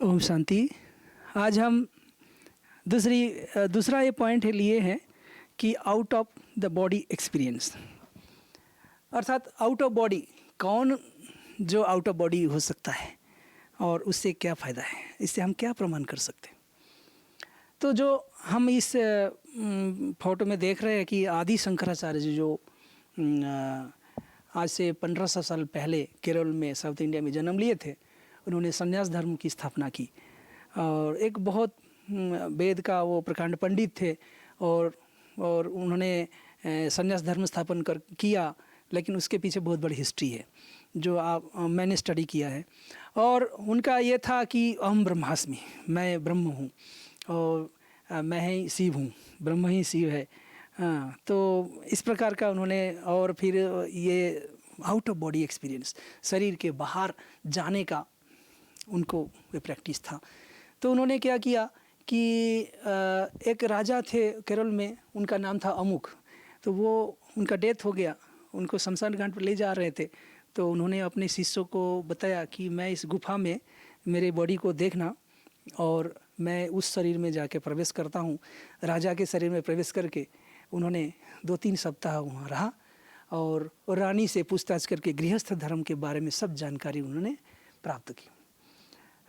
ओम शांति। आज हम दूसरा ये पॉइंट लिए हैं कि out of the body experience, अर्थात आउट ऑफ बॉडी कौन जो आउट ऑफ बॉडी हो सकता है और उससे क्या फ़ायदा है, इससे हम क्या प्रमाण कर सकते हैं। तो जो हम इस फोटो में देख रहे हैं कि आदि शंकराचार्य जी जो आज से 1500 साल पहले केरल में साउथ इंडिया में जन्म लिए थे, उन्होंने संन्यास धर्म की स्थापना की और एक बहुत वेद का वो प्रकांड पंडित थे और उन्होंने संन्यास धर्म स्थापन किया, लेकिन उसके पीछे बहुत बड़ी हिस्ट्री है जो मैंने स्टडी किया है। और उनका ये था कि अहम ब्रह्मास्मि, मैं ब्रह्म हूँ और मैं ही शिव हूँ, ब्रह्म ही शिव है। हाँ, तो इस प्रकार का उन्होंने, और फिर ये आउट ऑफ बॉडी एक्सपीरियंस, शरीर के बाहर जाने का उनको ये प्रैक्टिस था। तो उन्होंने क्या किया कि एक राजा थे केरल में, उनका नाम था अमुक। तो वो उनका डेथ हो गया, उनको शमशान घाट पर ले जा रहे थे। तो उन्होंने अपने शिष्यों को बताया कि मैं इस गुफा में मेरे बॉडी को देखना और मैं उस शरीर में जाके प्रवेश करता हूँ। राजा के शरीर में प्रवेश करके उन्होंने 2-3 सप्ताह वहाँ रहा और रानी से पूछताछ करके गृहस्थ धर्म के बारे में सब जानकारी उन्होंने प्राप्त की।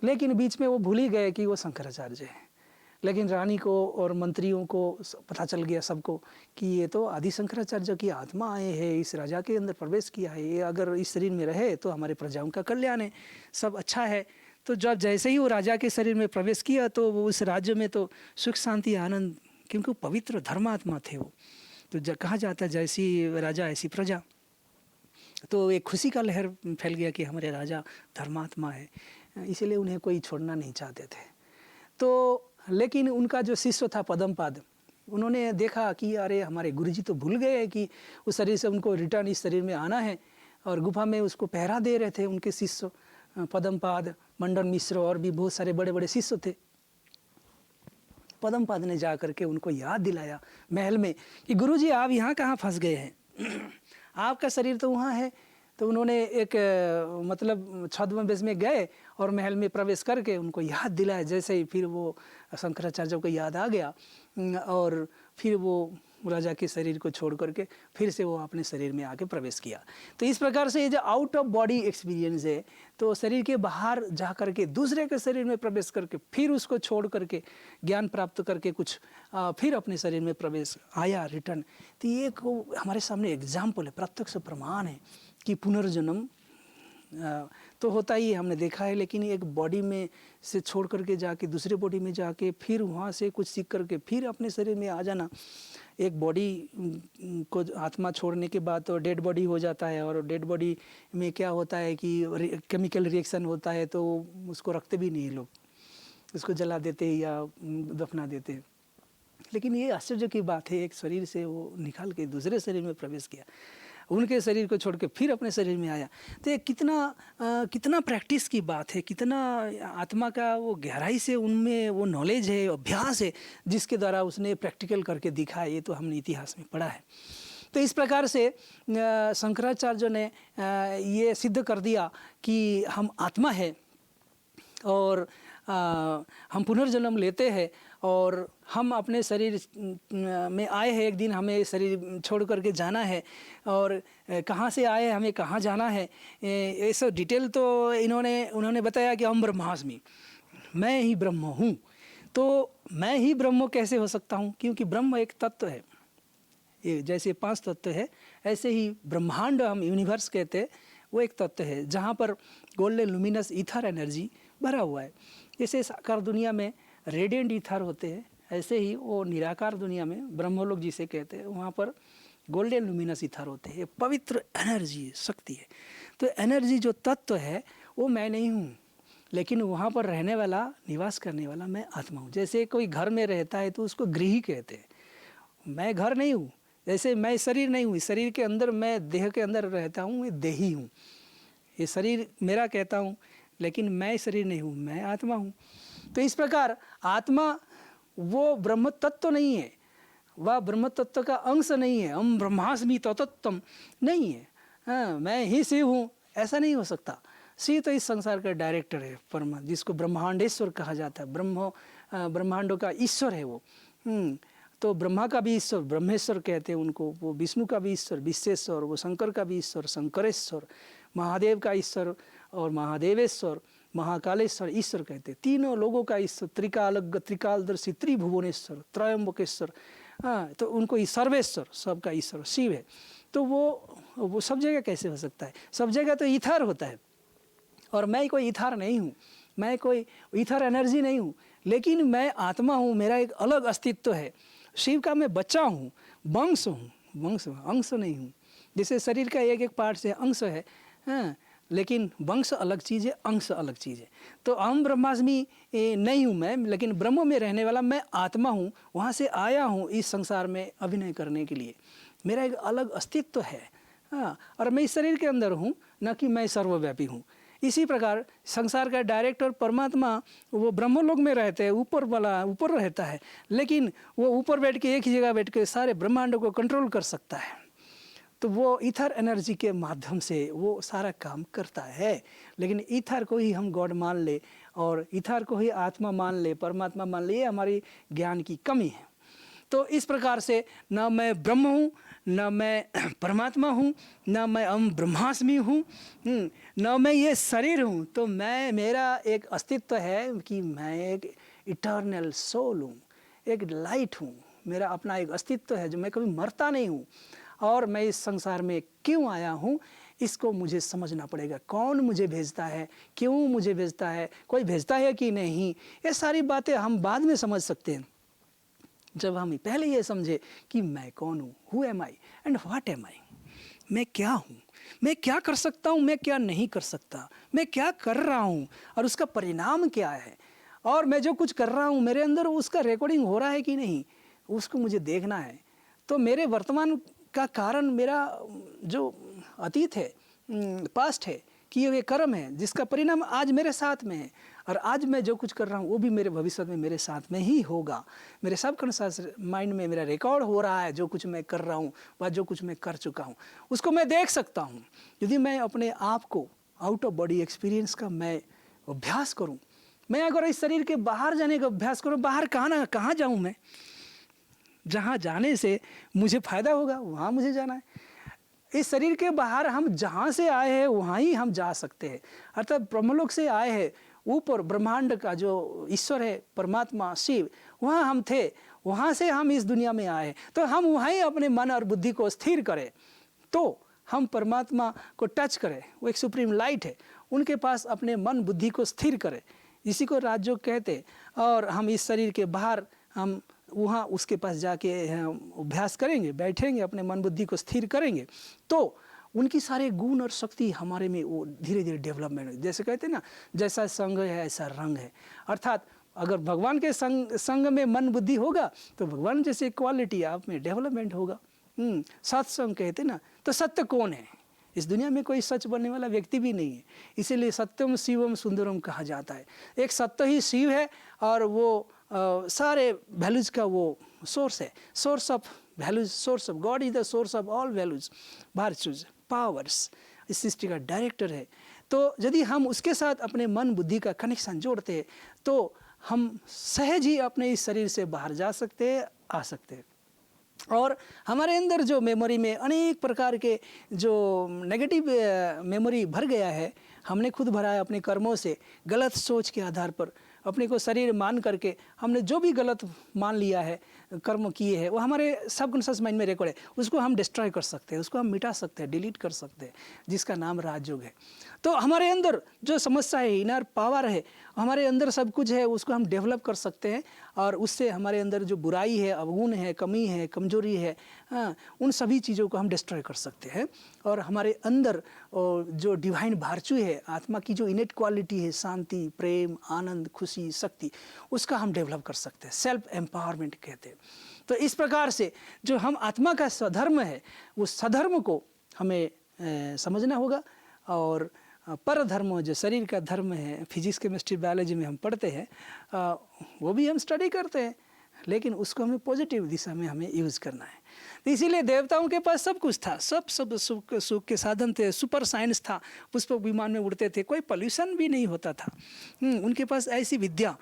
लेकिन बीच में वो भूल ही गए कि वो शंकराचार्य है। लेकिन रानी को और मंत्रियों को पता चल गया सबको कि ये तो आदि शंकराचार्य की आत्मा आए हैं, इस राजा के अंदर प्रवेश किया है, ये अगर इस शरीर में रहे तो हमारे प्रजाओं का कल्याण है, सब अच्छा है। तो जब जैसे ही वो राजा के शरीर में प्रवेश किया तो वो उस राज्य में तो सुख शांति आनंद, क्योंकि वो पवित्र धर्मात्मा थे वो। तो कहा जाता है जैसी राजा ऐसी प्रजा। तो एक खुशी का लहर फैल गया कि हमारे राजा धर्मात्मा है, इसीलिए उन्हें कोई छोड़ना नहीं चाहते थे। तो लेकिन उनका जो शिष्य था पद्मपाद, उन्होंने देखा कि अरे हमारे गुरुजी तो भूल गए हैं कि उस शरीर से उनको रिटर्न इस शरीर में आना है, और गुफा में उसको पहरा दे रहे थे उनके शिष्य पद्मपाद, मंडन मिश्र और भी बहुत सारे बड़े बड़े शिष्य थे। पद्मपाद ने जा करके उनको याद दिलाया महल में कि गुरुजी आप यहाँ कहाँ फंस गए हैं, आपका शरीर तो वहाँ है। तो उन्होंने एक मतलब छद्मवेश में गए और महल में प्रवेश करके उनको याद दिलाया। जैसे ही फिर वो शंकराचार्य को याद आ गया और फिर वो राजा के शरीर को छोड़ करके फिर से वो अपने शरीर में आके प्रवेश किया। तो इस प्रकार से ये जो आउट ऑफ बॉडी एक्सपीरियंस है, तो शरीर के बाहर जा करके दूसरे के शरीर में प्रवेश करके फिर उसको छोड़ करके ज्ञान प्राप्त करके कुछ फिर अपने शरीर में प्रवेश आया रिटर्न। तो ये हमारे सामने एग्जाम्पल है, प्रत्यक्ष प्रमाण है कि पुनर्जन्म तो होता ही हमने देखा है। लेकिन एक बॉडी में से छोड़ करके जाके दूसरे बॉडी में जाके फिर वहाँ से कुछ सीख करके फिर अपने शरीर में आ जाना, एक बॉडी को आत्मा छोड़ने के बाद तो डेड बॉडी हो जाता है, और डेड बॉडी में क्या होता है कि केमिकल रिएक्शन होता है, तो उसको रखते भी नहीं लोग, उसको जला देते हैं या दफना देते हैं। लेकिन ये आश्चर्य की बात है, एक शरीर से वो निकाल के दूसरे शरीर में प्रवेश किया, उनके शरीर को छोड़ के फिर अपने शरीर में आया। तो ये कितना प्रैक्टिस की बात है, कितना आत्मा का वो गहराई से उनमें वो नॉलेज है, अभ्यास है, जिसके द्वारा उसने प्रैक्टिकल करके दिखाया। ये तो हमने इतिहास में पढ़ा है। तो इस प्रकार से शंकराचार्य ने ये सिद्ध कर दिया कि हम आत्मा है और हम पुनर्जन्म लेते हैं और हम अपने शरीर में आए हैं, एक दिन हमें शरीर छोड़ करके जाना है, और कहाँ से आए हमें कहाँ जाना है, ये सब डिटेल तो उन्होंने बताया कि हम ब्रह्मास्मि, मैं ही ब्रह्म हूँ। तो मैं ही ब्रह्म कैसे हो सकता हूँ, क्योंकि ब्रह्म एक तत्व है। ये जैसे 5 तत्व है, ऐसे ही ब्रह्मांड हम यूनिवर्स कहते हैं, वो एक तत्व है जहाँ पर गोल्डन लुमिनस ईथर एनर्जी भरा हुआ है। जैसे साकार दुनिया में रेडिएंट ईथर होते हैं, ऐसे ही वो निराकार दुनिया में ब्रह्मलोक जिसे कहते हैं, वहाँ पर गोल्डन लुमिनस ईथर होते हैं। पवित्र एनर्जी, शक्ति है। तो एनर्जी जो तत्व है वो मैं नहीं हूँ, लेकिन वहाँ पर रहने वाला, निवास करने वाला मैं आत्मा हूँ। जैसे कोई घर में रहता है तो उसको गृही कहते हैं, मैं घर नहीं हूँ। जैसे मैं शरीर नहीं हूँ, शरीर के अंदर मैं देह के अंदर रहता हूँ, मैं देही हूँ, ये शरीर मेरा कहता हूँ, लेकिन मैं शरीर नहीं हूँ, मैं आत्मा हूँ। तो इस प्रकार आत्मा वो ब्रह्म तत्व नहीं है, वह ब्रह्म तत्व का अंश नहीं है, हम ब्रह्मास्मि तत्वम नहीं है। हाँ, मैं ही शिव हूँ, ऐसा नहीं हो सकता। शिव तो इस संसार का डायरेक्टर है, परमा, जिसको ब्रह्मांडेश्वर कहा जाता है। ब्रह्मांडों का ईश्वर है वो। तो ब्रह्मा का भी ईश्वर ब्रह्मेश्वर कहते हैं उनको, वो विष्णु का भी ईश्वर विश्वेश्वर, वो शंकर का भी ईश्वर शंकरेश्वर, महादेव का ईश्वर और महादेवेश्वर, महाकालेश्वर ईश्वर कहते हैं। तीनों लोगों का ईश्वर, त्रिकालज्ञ त्रिकालदर्शी त्रिभुवनेश्वर त्रयंबकेश्वर, हाँ, तो उनको सर्वेश्वर, सबका ईश्वर शिव है। तो वो सब जगह कैसे हो सकता है? सब जगह तो ईथर होता है, और मैं कोई ईथर नहीं हूँ, मैं कोई ईथर एनर्जी नहीं हूँ, लेकिन मैं आत्मा हूँ, मेरा एक अलग अस्तित्व है। शिव का मैं बच्चा हूँ, वंश हूँ, वंश अंश नहीं हूँ। जैसे शरीर का एक एक पार्ट से अंश है, हाँ, लेकिन वंश अलग चीज़ है, अंश अलग चीज़ है। तो अहम ब्रह्मास्मि नहीं हूँ मैं, लेकिन ब्रह्म में रहने वाला मैं आत्मा हूँ, वहाँ से आया हूँ इस संसार में अभिनय करने के लिए। मेरा एक अलग अस्तित्व है, हाँ, और मैं इस शरीर के अंदर हूँ, न कि मैं सर्वव्यापी हूँ। इसी प्रकार संसार का डायरेक्टर परमात्मा वो ब्रह्मलोक में रहते हैं, ऊपर वाला ऊपर रहता है, लेकिन वो ऊपर बैठ के एक ही जगह बैठ के सारे ब्रह्मांडों को कंट्रोल कर सकता है। तो वो ईथर एनर्जी के माध्यम से वो सारा काम करता है। लेकिन ईथर को ही हम गॉड मान ले और ईथर को ही आत्मा मान ले, परमात्मा मान ले, ये हमारी ज्ञान की कमी है। तो इस प्रकार से न मैं ब्रह्म हूँ, न मैं परमात्मा हूँ, न मैं अहम ब्रह्मास्मि हूँ, न मैं ये शरीर हूँ। तो मैं, मेरा एक अस्तित्व है कि मैं एक इटर्नल सोल हूँ, एक लाइट हूँ। मेरा अपना एक अस्तित्व है जो मैं कभी मरता नहीं हूँ। और मैं इस संसार में क्यों आया हूँ, इसको मुझे समझना पड़ेगा। कौन मुझे भेजता है, क्यों मुझे भेजता है, कोई भेजता है कि नहीं, ये सारी बातें हम बाद में समझ सकते हैं। जब हम पहले ये समझे कि मैं कौन हूँ, who am I and what am I, मैं क्या हूँ, मैं क्या कर सकता हूँ, मैं क्या नहीं कर सकता, मैं क्या कर रहा हूँ और उसका परिणाम क्या है, और मैं जो कुछ कर रहा हूँ मेरे अंदर उसका रिकॉर्डिंग हो रहा है कि नहीं, उसको मुझे देखना है। तो मेरे वर्तमान का कारण मेरा जो अतीत है, पास्ट है, किए हुए कर्म है, जिसका परिणाम आज मेरे साथ में है, और आज मैं जो कुछ कर रहा हूँ वो भी मेरे भविष्य में मेरे साथ में ही होगा। मेरे सबकॉन्शियस माइंड में मेरा रिकॉर्ड हो रहा है, जो कुछ मैं कर रहा हूँ व जो कुछ मैं कर चुका हूँ उसको मैं देख सकता हूँ। यदि मैं अपने आप को आउट ऑफ बॉडी एक्सपीरियंस का मैं अभ्यास करूँ, मैं अगर इस शरीर के बाहर जाने का अभ्यास करूँ, बाहर कहाँ जाऊँ मैं, जहाँ जाने से मुझे फ़ायदा होगा वहाँ मुझे जाना है। इस शरीर के बाहर हम जहाँ से आए हैं वहाँ ही हम जा सकते हैं, अर्थात ब्रह्मलोक से आए हैं, ऊपर ब्रह्मांड का जो ईश्वर है परमात्मा शिव, वहाँ हम थे, वहाँ से हम इस दुनिया में आए, तो हम वहाँ ही अपने मन और बुद्धि को स्थिर करें, तो हम परमात्मा को टच करें। वो एक सुप्रीम लाइट है, उनके पास अपने मन बुद्धि को स्थिर करें, इसी को राजयोग कहते। और हम इस शरीर के बाहर हम वहाँ उसके पास जाके अभ्यास करेंगे, बैठेंगे, अपने मन बुद्धि को स्थिर करेंगे, तो उनकी सारे गुण और शक्ति हमारे में वो धीरे धीरे डेवलपमेंट है। जैसे कहते हैं ना, जैसा संग है ऐसा रंग है, अर्थात अगर भगवान के संग में मन बुद्धि होगा तो भगवान जैसे क्वालिटी आप में डेवलपमेंट होगा। सत्संग कहते हैं ना, तो सत्य कौन है? इस दुनिया में कोई सच बनने वाला व्यक्ति भी नहीं है, इसीलिए सत्यम शिवम सुंदरम कहा जाता है। एक सत्य ही शिव है, और वो सारे वैल्यूज का वो सोर्स है, source of values, source of God is the source of all values, virtues, powers, इस सृष्टि का डायरेक्टर है। तो यदि हम उसके साथ अपने मन बुद्धि का कनेक्शन जोड़ते हैं तो हम सहज ही अपने इस शरीर से बाहर जा सकते हैं, आ सकते हैं। और हमारे अंदर जो मेमोरी में अनेक प्रकार के जो नेगेटिव मेमोरी भर गया है, हमने खुद भरा है अपने कर्मों से, गलत सोच के आधार पर अपने को शरीर मान करके हमने जो भी गलत मान लिया है, कर्म किए हैं, वो हमारे सबकॉन्शियस माइंड में रिकॉर्ड है। उसको हम डिस्ट्रॉय कर सकते हैं, उसको हम मिटा सकते हैं, डिलीट कर सकते हैं, जिसका नाम राजयोग है। तो हमारे अंदर जो समस्या है, इनर पावर है, हमारे अंदर सब कुछ है, उसको हम डेवलप कर सकते हैं, और उससे हमारे अंदर जो बुराई है, अवगुण है, कमी है, कमजोरी है, हाँ, उन सभी चीज़ों को हम डिस्ट्रॉय कर सकते हैं। और हमारे अंदर जो डिवाइन वर्च्यू है, आत्मा की जो इनेट क्वालिटी है, शांति, प्रेम, आनंद, खुशी, शक्ति, उसका हम डेवलप कर सकते हैं। सेल्फ एम्पावरमेंट कहते हैं। तो इस प्रकार से जो हम आत्मा का स्वधर्म है, उस स्वधर्म को हमें समझना होगा। और पर धर्म जो शरीर का धर्म है, फिजिक्स केमिस्ट्री बायोलॉजी में हम पढ़ते हैं, वो भी हम स्टडी करते हैं, लेकिन उसको हमें पॉजिटिव दिशा में हमें यूज़ करना है। तो इसीलिए देवताओं के पास सब कुछ था, सब सुख के साधन थे, सुपर साइंस था, पुष्पक विमान में उड़ते थे, कोई पोल्यूशन भी नहीं होता था। उनके पास ऐसी विद्या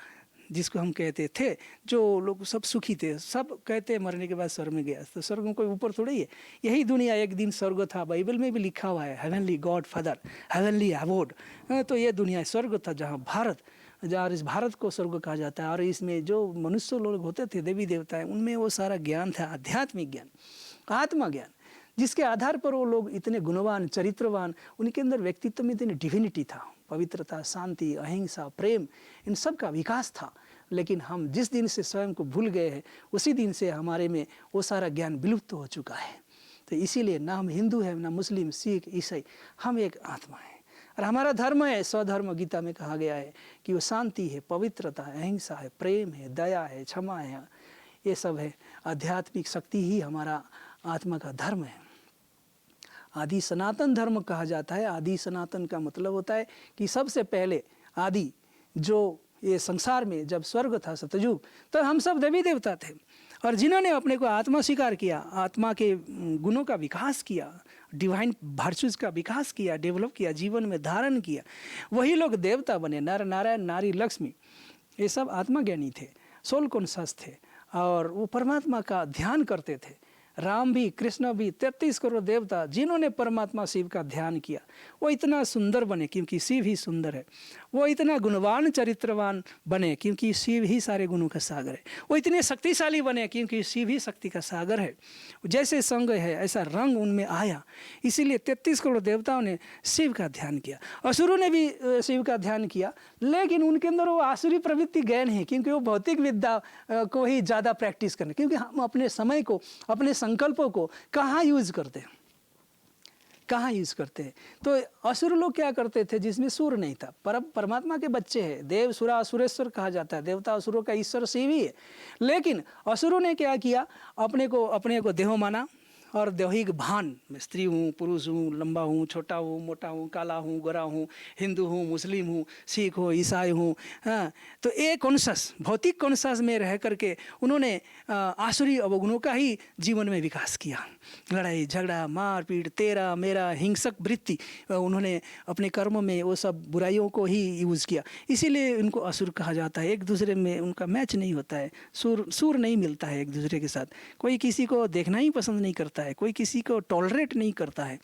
जिसको हम कहते थे, जो लोग सब सुखी थे। सब कहते हैं मरने के बाद स्वर्ग में गया, तो स्वर्ग में कोई ऊपर थोड़ी है, यही दुनिया एक दिन स्वर्ग था। बाइबल में भी लिखा हुआ है, heavenly God father, heavenly award. तो ये दुनिया स्वर्ग था, जहाँ इस भारत को स्वर्ग कहा जाता है। और इसमें जो मनुष्य लोग होते थे, देवी देवताएं, उनमें वो सारा ज्ञान था, आध्यात्मिक ज्ञान, आत्मा ज्ञान, जिसके आधार पर वो लोग इतने गुणवान, चरित्रवान, उनके अंदर व्यक्तित्व में इतनी डिविनिटी था, पवित्रता, शांति, अहिंसा, प्रेम, इन सब का विकास था। लेकिन हम जिस दिन से स्वयं को भूल गए हैं, उसी दिन से हमारे में वो सारा ज्ञान विलुप्त हो चुका है। तो इसीलिए ना हम हिंदू हैं, ना मुस्लिम, सिख, ईसाई, हम एक आत्मा है। और हमारा धर्म है, स्वधर्म गीता में कहा गया है कि वो शांति है, पवित्रता है, अहिंसा है, प्रेम है, दया है, क्षमा है, ये सब है। आध्यात्मिक शक्ति ही हमारा आत्मा का धर्म है। आदि सनातन धर्म कहा जाता है। आदि सनातन का मतलब होता है कि सबसे पहले आदि, जो ये संसार में जब स्वर्ग था, सतयुग, तो हम सब देवी देवता थे। और जिन्होंने अपने को आत्मा स्वीकार किया, आत्मा के गुणों का विकास किया, डिवाइन वर्चुज का विकास किया, डेवलप किया, जीवन में धारण किया, वही लोग देवता बने। नर नारायण, नारी लक्ष्मी, ये सब आत्मज्ञानी थे, सोल कॉन्शस थे, और वो परमात्मा का ध्यान करते थे। राम भी, कृष्ण भी, 33 करोड़ देवता जिन्होंने परमात्मा शिव का ध्यान किया, वो इतना सुंदर बने क्योंकि शिव ही सुंदर है। वो इतना गुणवान, चरित्रवान बने क्योंकि शिव ही सारे गुणों का सागर है। वो इतने शक्तिशाली बने क्योंकि शिव ही शक्ति का सागर है। जैसे संग है ऐसा रंग उनमें आया, इसीलिए 33 करोड़ देवताओं ने शिव का ध्यान किया। असुरों ने भी शिव का ध्यान किया, लेकिन उनके अंदर वो आसुरी प्रवृत्ति गए नहीं, क्योंकि वो भौतिक विद्या को ही ज़्यादा प्रैक्टिस करने। क्योंकि हम अपने समय को, अपने संकल्पों को कहाँ यूज़ करते हैं, कहाँ यूज़ करते हैं। तो असुर लोग क्या करते थे, जिसमें सूर नहीं था, परमात्मा के बच्चे हैं, देव सुरा असुरेश्वर कहा जाता है, देवता असुरों का ईश्वर शिव ही है। लेकिन असुरों ने क्या किया, अपने को देहो माना, और दैहिक भान, मैं स्त्री हूँ, पुरुष हूँ, लंबा हूँ, छोटा हूँ, मोटा हूँ, काला हूँ, गोरा हूँ, हिंदू हूँ, मुस्लिम हूँ, सिख हूँ, ईसाई हूँ। हाँ, तो एक कॉन्शस, भौतिक कॉन्शस में रह करके उन्होंने आसुरी अवगुणों का ही जीवन में विकास किया। लड़ाई झगड़ा, मारपीट, तेरा मेरा, हिंसक वृत्ति, उन्होंने अपने कर्म में वो सब बुराइयों को ही यूज़ किया। इसीलिए उनको असुर कहा जाता है। एक दूसरे में उनका मैच नहीं होता है, सूर नहीं मिलता है एक दूसरे के साथ। कोई किसी को देखना ही पसंद नहीं करता है, कोई किसी को टॉलरेट नहीं करता है,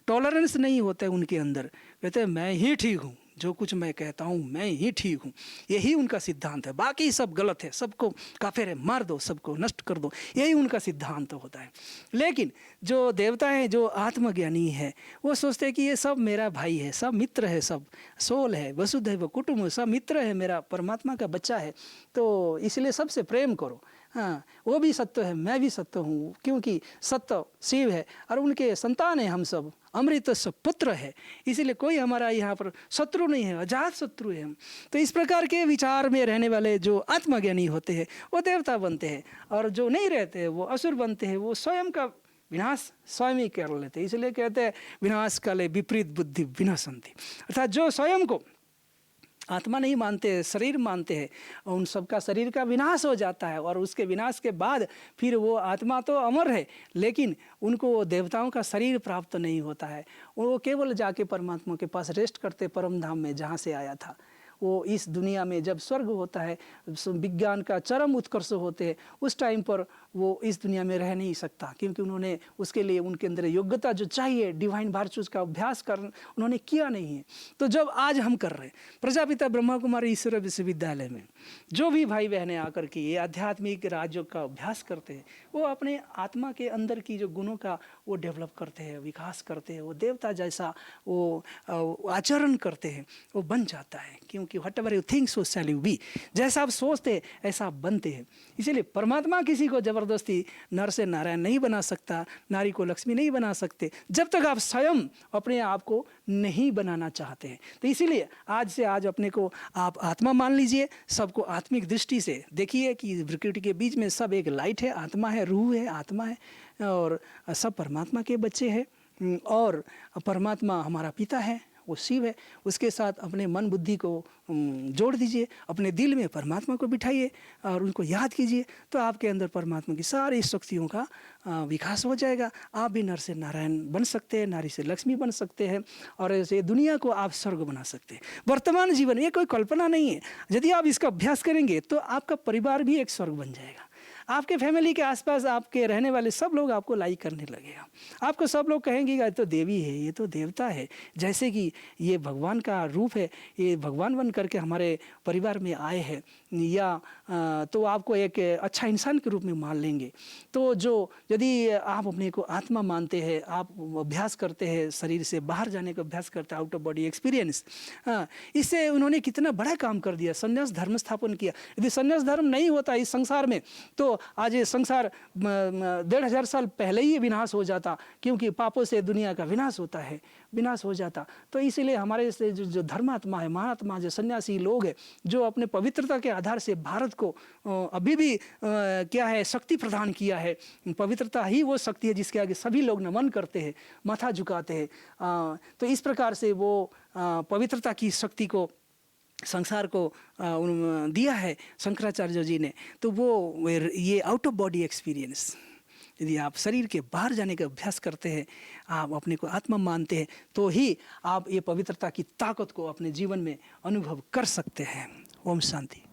टॉलरेंस नहीं होता है उनके अंदर। कहते हैं मैं ही ठीक हूँ, जो कुछ मैं कहता हूँ मैं ही ठीक हूँ, यही उनका सिद्धांत है, बाकी सब गलत है, सबको काफिर है, मार दो, सबको नष्ट कर दो, यही उनका सिद्धांत होता है। लेकिन जो देवता है, जो आत्मज्ञानी है, वो सोचते हैं कि ये सब मेरा भाई है, सब मित्र है, सब सोल है, वसुधैव कुटुंब, सब मित्र है, मेरा परमात्मा का बच्चा है, तो इसलिए सबसे प्रेम करो। हाँ, वो भी सत्य है, मैं भी सत्य हूँ, क्योंकि सत्य शिव है और उनके संतान है हम सब, अमृत पुत्र है, इसीलिए कोई हमारा यहाँ पर शत्रु नहीं है, अजात शत्रु है हम। तो इस प्रकार के विचार में रहने वाले जो आत्मज्ञानी होते हैं वो देवता बनते हैं, और जो नहीं रहते हैं वो असुर बनते हैं, वो स्वयं का विनाश स्वयं ही कर लेते हैं। इसलिए कहते हैं विनाश काले विपरीत बुद्धि विनाशन्ति, अर्थात जो स्वयं को आत्मा नहीं मानते, शरीर मानते हैं, उन सबका शरीर का विनाश हो जाता है। और उसके विनाश के बाद फिर वो आत्मा तो अमर है, लेकिन उनको देवताओं का शरीर प्राप्त नहीं होता है। वो केवल जाके परमात्मा के पास रेस्ट करते, परम धाम में जहाँ से आया था। वो इस दुनिया में जब स्वर्ग होता है, विज्ञान का चरम उत्कर्ष होते हैं, उस टाइम पर वो इस दुनिया में रह नहीं सकता, क्योंकि उन्होंने उसके लिए उनके अंदर योग्यता जो चाहिए डिवाइन वर्चूज का अभ्यास कर उन्होंने किया नहीं है। तो जब आज हम कर रहे हैं प्रजापिता ब्रह्मा कुमारी ईश्वर विश्वविद्यालय में, जो भी भाई बहनें आकर के ये आध्यात्मिक राज्यों का अभ्यास करते हैं, वो अपने आत्मा के अंदर की जो गुणों का वो डेवलप करते हैं, विकास करते हैं, वो देवता जैसा वो आचरण करते हैं, वो बन जाता है। क्योंकि whatever you think so shall you be, जैसा आप सोचते हैं ऐसा आप बनते हैं। इसीलिए परमात्मा किसी को जबरदस्ती नर से नारायण नहीं बना सकता, नारी को लक्ष्मी नहीं बना सकते, जब तक आप स्वयं अपने आप को नहीं बनाना चाहते हैं। तो इसीलिए आज से आज अपने को आप आत्मा मान लीजिए, सबको आत्मिक दृष्टि से देखिए कि प्रकृति के बीच में सब एक लाइट है, आत्मा है, रूह है, आत्मा है, और सब परमात्मा के बच्चे हैं, और परमात्मा हमारा पिता है, वो शिव है, उसके साथ अपने मन बुद्धि को जोड़ दीजिए, अपने दिल में परमात्मा को बिठाइए और उनको याद कीजिए, तो आपके अंदर परमात्मा की सारी शक्तियों का विकास हो जाएगा। आप भी नर से नारायण बन सकते हैं, नारी से लक्ष्मी बन सकते हैं और ऐसे दुनिया को आप स्वर्ग बना सकते हैं। वर्तमान जीवन ये कोई कल्पना नहीं है। यदि आप इसका अभ्यास करेंगे तो आपका परिवार भी एक स्वर्ग बन जाएगा। आपके फैमिली के आसपास आपके रहने वाले सब लोग आपको लाइक करने लगेगा। आपको सब लोग कहेंगे ये तो देवी है, ये तो देवता है, जैसे कि ये भगवान का रूप है, ये भगवान बन करके हमारे परिवार में आए हैं, या तो आपको एक अच्छा इंसान के रूप में मान लेंगे। तो जो यदि आप अपने को आत्मा मानते हैं, आप अभ्यास करते हैं, शरीर से बाहर जाने का अभ्यास करते हैं, आउट ऑफ बॉडी एक्सपीरियंस, इससे उन्होंने कितना बड़ा काम कर दिया, संन्यास धर्म स्थापन किया। यदि संन्यास धर्म नहीं होता इस संसार में तो आज ये संसार 1500 साल पहले ही विनाश हो जाता, क्योंकि पापों से दुनिया का विनाश होता है, विनाश हो जाता। तो इसीलिए हमारे से जो धर्मात्मा है, महात्मा, जो सन्यासी लोग हैं, जो अपने पवित्रता के आधार से भारत को अभी भी क्या है शक्ति प्रदान किया है। पवित्रता ही वो शक्ति है जिसके आगे सभी लोग नमन करते हैं, माथा झुकाते हैं। तो इस प्रकार से वो पवित्रता की शक्ति को संसार को दिया है शंकराचार्य जी ने। तो वो ये आउट ऑफ बॉडी एक्सपीरियंस, यदि आप शरीर के बाहर जाने का अभ्यास करते हैं, आप अपने को आत्मा मानते हैं, तो ही आप ये पवित्रता की ताकत को अपने जीवन में अनुभव कर सकते हैं। ओम शांति।